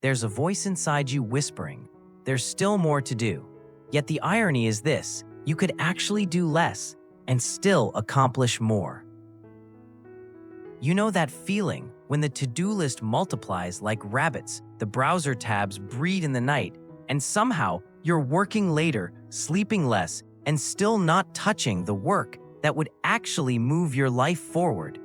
there's a voice inside you whispering, there's still more to do. Yet the irony is this, you could actually do less and still accomplish more. You know that feeling when the to-do list multiplies like rabbits, the browser tabs breed in the night, and somehow you're working later, sleeping less, and still not touching the work that would actually move your life forward.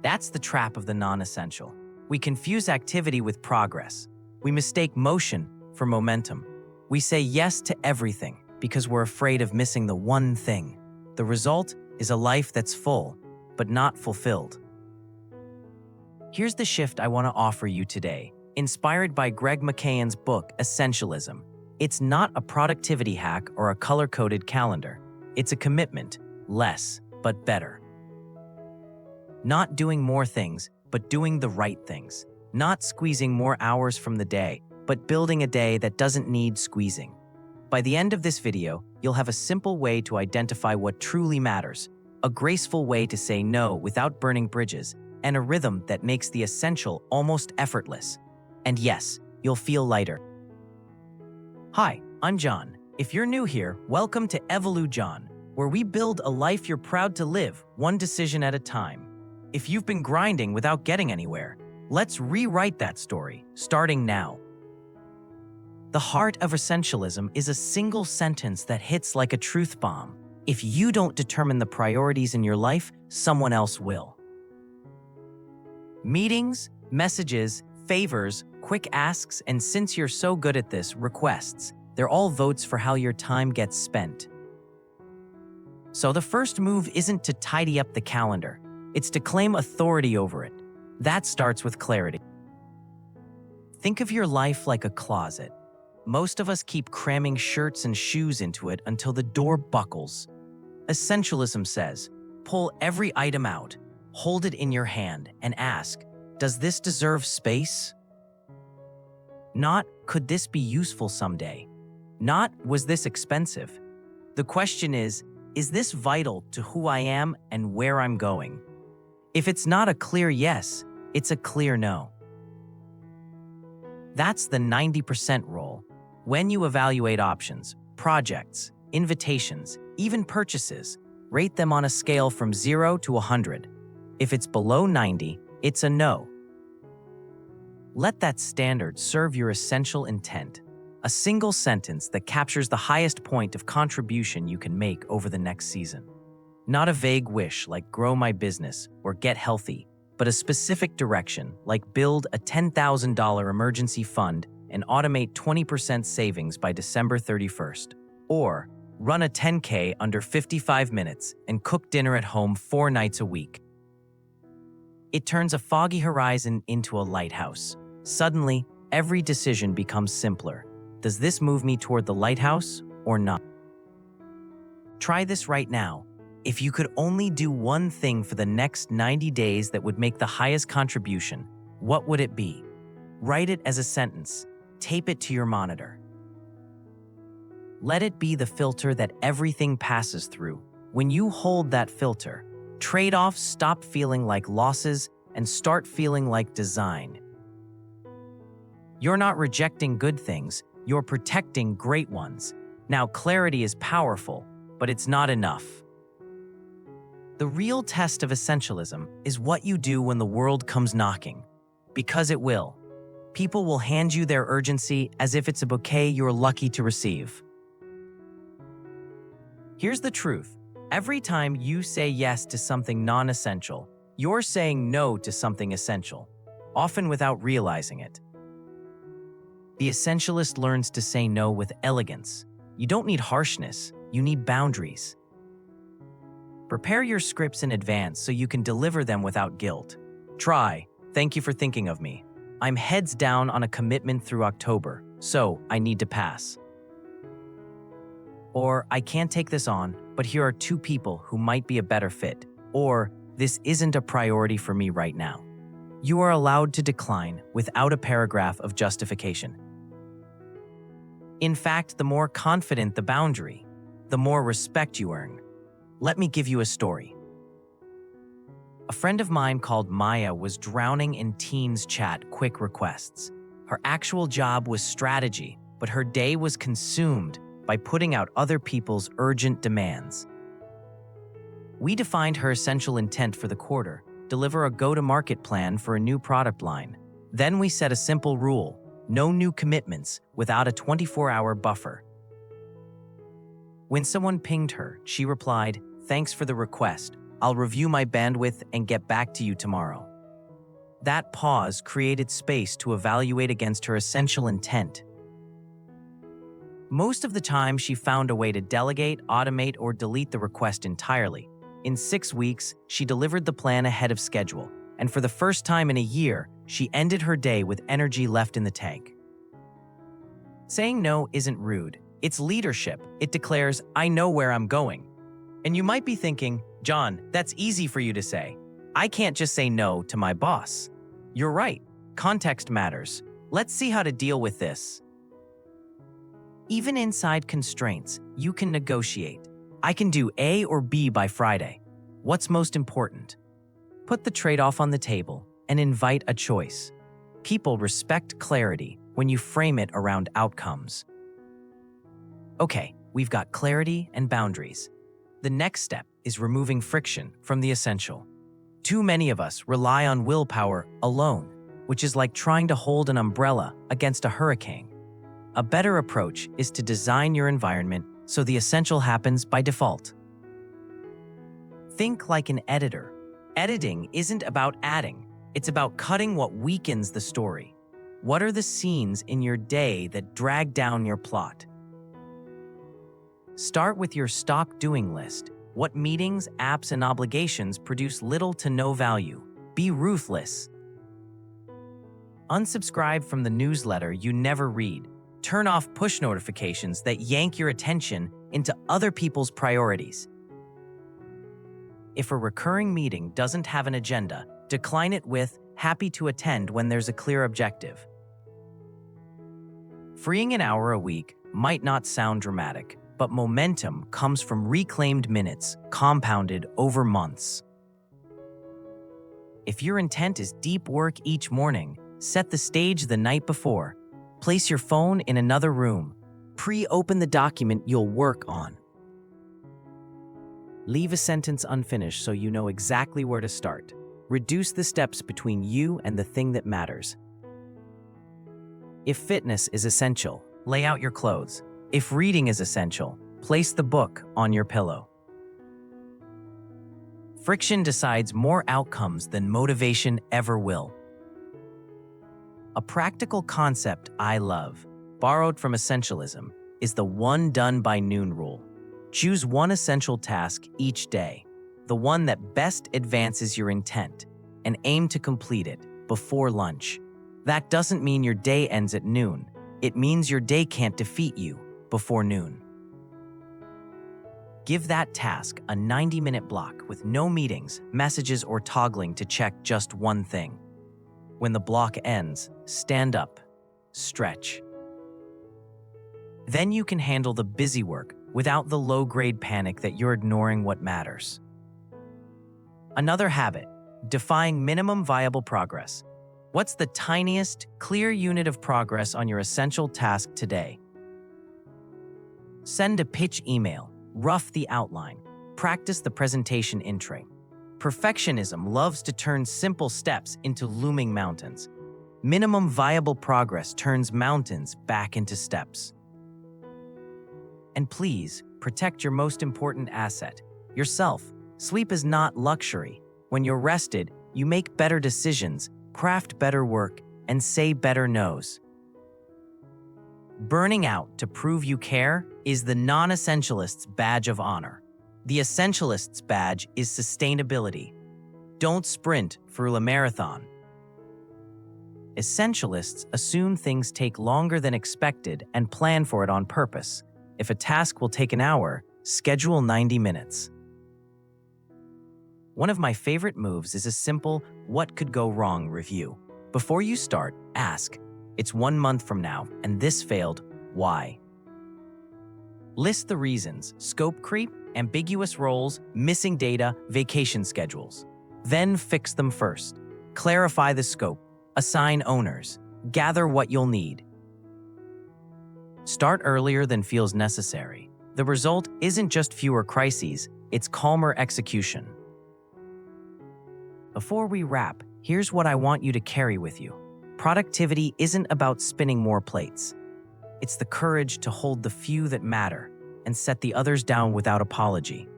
That's the trap of the non-essential. We confuse activity with progress. We mistake motion for momentum. We say yes to everything because we're afraid of missing the one thing. The result is a life that's full, but not fulfilled. Here's the shift I want to offer you today, inspired by Greg McKeown's book, Essentialism. It's not a productivity hack or a color-coded calendar. It's a commitment, less, but better. Not doing more things, but doing the right things. Not squeezing more hours from the day, but building a day that doesn't need squeezing. By the end of this video, you'll have a simple way to identify what truly matters, a graceful way to say no without burning bridges, and a rhythm that makes the essential almost effortless. And yes, you'll feel lighter. Hi, I'm John. If you're new here, welcome to Evolu John, where we build a life you're proud to live, one decision at a time. If you've been grinding without getting anywhere, let's rewrite that story, starting now. The heart of essentialism is a single sentence that hits like a truth bomb. If you don't determine the priorities in your life, someone else will. Meetings, messages, favors, quick asks, and since you're so good at this, requests. They're all votes for how your time gets spent. So the first move isn't to tidy up the calendar. It's to claim authority over it. That starts with clarity. Think of your life like a closet. Most of us keep cramming shirts and shoes into it until the door buckles. Essentialism says, pull every item out, hold it in your hand, and ask, does this deserve space? Not, could this be useful someday? Not, was this expensive? The question is this vital to who I am and where I'm going? If it's not a clear yes, it's a clear no. That's the 90% rule. When you evaluate options, projects, invitations, even purchases, rate them on a scale from 0 to 100. If it's below 90, it's a no. Let that standard serve your essential intent, a single sentence that captures the highest point of contribution you can make over the next season. Not a vague wish like grow my business or get healthy, but a specific direction like build a $10,000 emergency fund and automate 20% savings by December 31st. Or run a 10K under 55 minutes and cook dinner at home 4 nights a week. It turns a foggy horizon into a lighthouse. Suddenly, every decision becomes simpler. Does this move me toward the lighthouse or not? Try this right now. If you could only do one thing for the next 90 days that would make the highest contribution, what would it be? Write it as a sentence. Tape it to your monitor. Let it be the filter that everything passes through. When you hold that filter, trade-offs stop feeling like losses and start feeling like design. You're not rejecting good things, you're protecting great ones. Now, clarity is powerful, but it's not enough. The real test of essentialism is what you do when the world comes knocking. Because it will. People will hand you their urgency as if it's a bouquet you're lucky to receive. Here's the truth. Every time you say yes to something non-essential, you're saying no to something essential, often without realizing it. The essentialist learns to say no with elegance. You don't need harshness, you need boundaries. Prepare your scripts in advance so you can deliver them without guilt. Try, thank you for thinking of me. I'm heads down on a commitment through October, so I need to pass. Or, I can't take this on, but here are 2 people who might be a better fit. Or, this isn't a priority for me right now. You are allowed to decline without a paragraph of justification. In fact, the more confident the boundary, the more respect you earn. Let me give you a story. A friend of mine called Maya was drowning in Teams chat quick requests. Her actual job was strategy, but her day was consumed by putting out other people's urgent demands. We defined her essential intent for the quarter: deliver a go-to-market plan for a new product line. Then we set a simple rule: no new commitments without a 24-hour buffer. When someone pinged her, she replied, "Thanks for the request. I'll review my bandwidth and get back to you tomorrow." That pause created space to evaluate against her essential intent. Most of the time, she found a way to delegate, automate, or delete the request entirely. In 6 weeks, she delivered the plan ahead of schedule, and for the first time in a year, she ended her day with energy left in the tank. Saying no isn't rude. It's leadership. It declares, "I know where I'm going." And you might be thinking, "John, that's easy for you to say. I can't just say no to my boss." You're right. Context matters. Let's see how to deal with this. Even inside constraints, you can negotiate. I can do A or B by Friday. What's most important? Put the trade-off on the table and invite a choice. People respect clarity when you frame it around outcomes. Okay, we've got clarity and boundaries. The next step is removing friction from the essential. Too many of us rely on willpower alone, which is like trying to hold an umbrella against a hurricane. A better approach is to design your environment so the essential happens by default. Think like an editor. Editing isn't about adding, it's about cutting what weakens the story. What are the scenes in your day that drag down your plot? Start with your stock doing list. What meetings, apps, and obligations produce little to no value? Be ruthless. Unsubscribe from the newsletter you never read. Turn off push notifications that yank your attention into other people's priorities. If a recurring meeting doesn't have an agenda, decline it with "happy to attend" when there's a clear objective. Freeing an hour a week might not sound dramatic, but momentum comes from reclaimed minutes, compounded over months. If your intent is deep work each morning, set the stage the night before. Place your phone in another room. Pre-open the document you'll work on. Leave a sentence unfinished so you know exactly where to start. Reduce the steps between you and the thing that matters. If fitness is essential, lay out your clothes. If reading is essential, place the book on your pillow. Friction decides more outcomes than motivation ever will. A practical concept I love, borrowed from Essentialism, is the one done by noon rule. Choose one essential task each day, the one that best advances your intent, and aim to complete it before lunch. That doesn't mean your day ends at noon. It means your day can't defeat you before noon. Give that task a 90-minute block with no meetings, messages, or toggling to check just one thing. When the block ends, stand up, stretch. Then you can handle the busy work without the low-grade panic that you're ignoring what matters. Another habit, define minimum viable progress. What's the tiniest, clear unit of progress on your essential task today? Send a pitch email, rough the outline, practice the presentation intro. Perfectionism loves to turn simple steps into looming mountains. Minimum viable progress turns mountains back into steps. And please, protect your most important asset, yourself. Sleep is not luxury. When you're rested, you make better decisions, craft better work, and say better no's. Burning out to prove you care is the non-essentialist's badge of honor. The essentialist's badge is sustainability. Don't sprint through a marathon. Essentialists assume things take longer than expected and plan for it on purpose. If a task will take an hour, schedule 90 minutes. One of my favorite moves is a simple "what could go wrong" review. Before you start, ask, "It's 1 month from now, and this failed. Why?" List the reasons: scope creep, ambiguous roles, missing data, vacation schedules. Then fix them first. Clarify the scope. Assign owners. Gather what you'll need. Start earlier than feels necessary. The result isn't just fewer crises, it's calmer execution. Before we wrap, here's what I want you to carry with you. Productivity isn't about spinning more plates. It's the courage to hold the few that matter and set the others down without apology.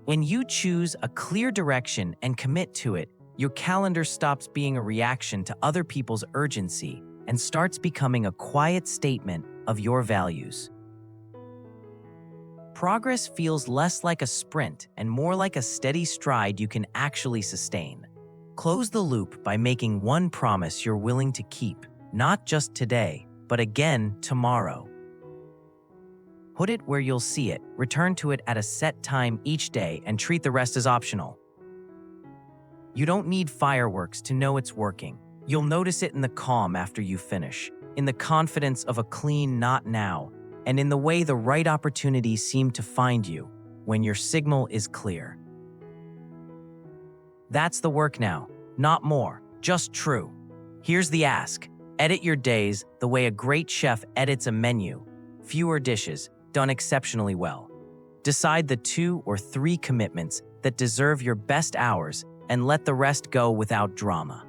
When you choose a clear direction and commit to it, your calendar stops being a reaction to other people's urgency and starts becoming a quiet statement of your values. Progress feels less like a sprint and more like a steady stride you can actually sustain. Close the loop by making one promise you're willing to keep, not just today, but again tomorrow. Put it where you'll see it, return to it at a set time each day, and treat the rest as optional. You don't need fireworks to know it's working. You'll notice it in the calm after you finish, in the confidence of a clean "not now," and in the way the right opportunities seem to find you when your signal is clear. That's the work now, not more, just true. Here's the ask. Edit your days the way a great chef edits a menu. Fewer dishes, done exceptionally well. Decide the 2 or 3 commitments that deserve your best hours and let the rest go without drama.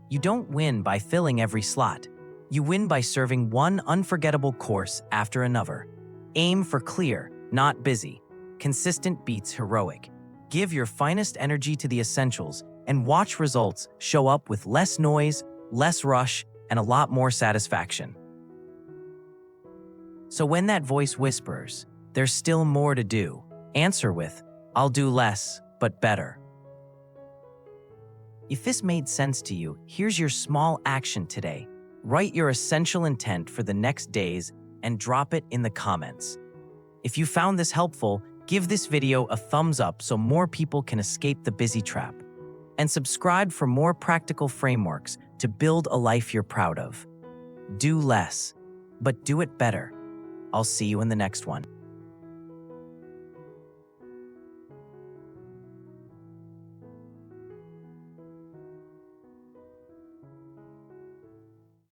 You don't win by filling every slot. You win by serving one unforgettable course after another. Aim for clear, not busy. Consistent beats heroic. Give your finest energy to the essentials and watch results show up with less noise, less rush, and a lot more satisfaction. So when that voice whispers, "There's still more to do," answer with, "I'll do less, but better." If this made sense to you, here's your small action today. Write your essential intent for the next days and drop it in the comments. If you found this helpful, give this video a thumbs up so more people can escape the busy trap. And subscribe for more practical frameworks to build a life you're proud of. Do less, but do it better. I'll see you in the next one.